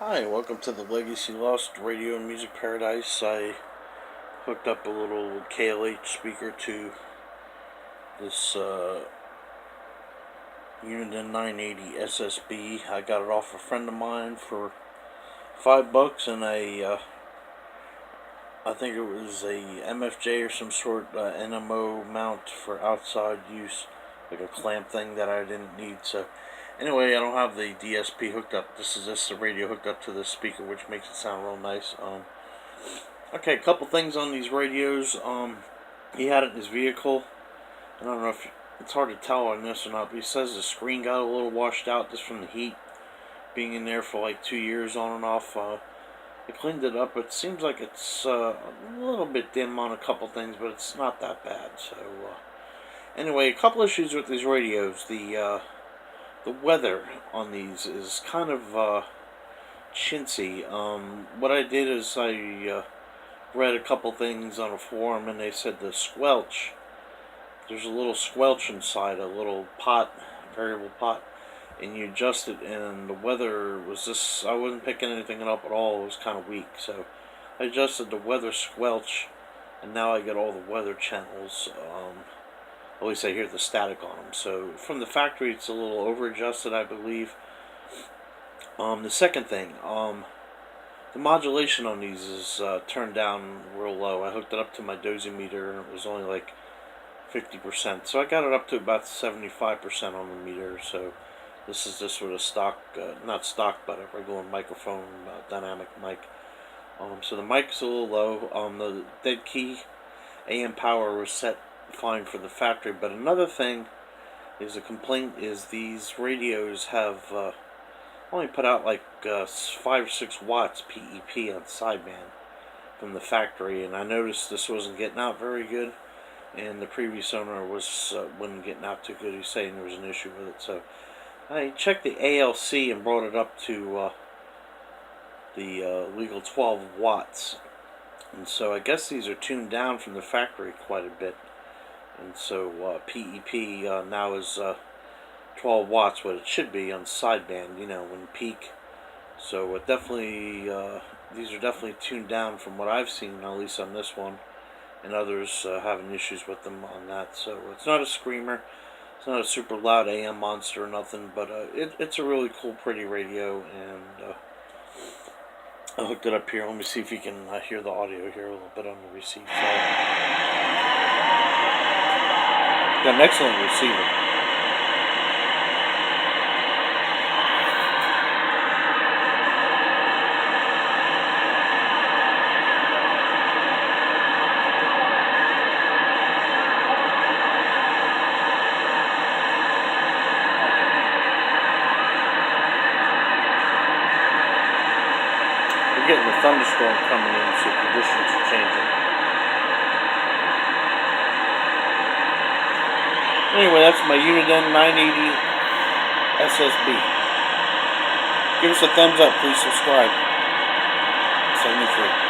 Hi, welcome to the Legacy Lost Radio and Music Paradise. I hooked up a little KLH speaker to this Uniden 980 SSB. I got it off a friend of mine for $5, and I think it was a MFJ or some sort NMO mount for outside use, like a clamp thing that I didn't need. So anyway, I don't have the DSP hooked up. This is just the radio hooked up to the speaker, which makes it sound real nice. Okay, a couple things on these radios. He had it in his vehicle. I don't know if it's hard to tell on this or not, but he says the screen got a little washed out just from the heat being in there for like 2 years on and off. I cleaned it up. It seems like it's a little bit dim on a couple things, but it's not that bad. So anyway, a couple issues with these radios. The weather on these is kind of chintzy. What I did is I read a couple things on a forum, and they said the squelch, there's a little squelch inside, a little pot, variable pot, and you adjust it, and the weather was just, I wasn't picking anything up at all. It was kind of weak, so I adjusted the weather squelch, and now I get all the weather channels. At least I hear the static on them. So from the factory, it's a little over adjusted, I believe. The second thing, the modulation on these is turned down real low. I hooked it up to my dosimeter, and it was only like 50%. So I got it up to about 75% on the meter. So this is just with a stock, not stock, but a regular microphone, dynamic mic. So the mic's a little low. The dead key AM power was set fine for the factory. But another thing is, a complaint is these radios have only put out like 5 or 6 watts PEP on sideband from the factory, and I noticed this wasn't getting out very good, and the previous owner wasn't getting out too good. He was saying there was an issue with it. So I checked the ALC and brought it up to the legal 12 watts, and so I guess these are tuned down from the factory quite a bit. And so PEP now is 12 watts, what it should be on sideband, when peak. So it definitely, these are definitely tuned down from what I've seen, at least on this one, and others having issues with them on that. So it's not a screamer, it's not a super loud AM monster or nothing, but it's a really cool, pretty radio, and I hooked it up here. Let me see if you can hear the audio here a little bit on the receive side. Got an excellent receiver. We're getting a thunderstorm coming in, so conditions are changing. Anyway, that's my Uniden 980 SSB. Give us a thumbs up, please subscribe. 73.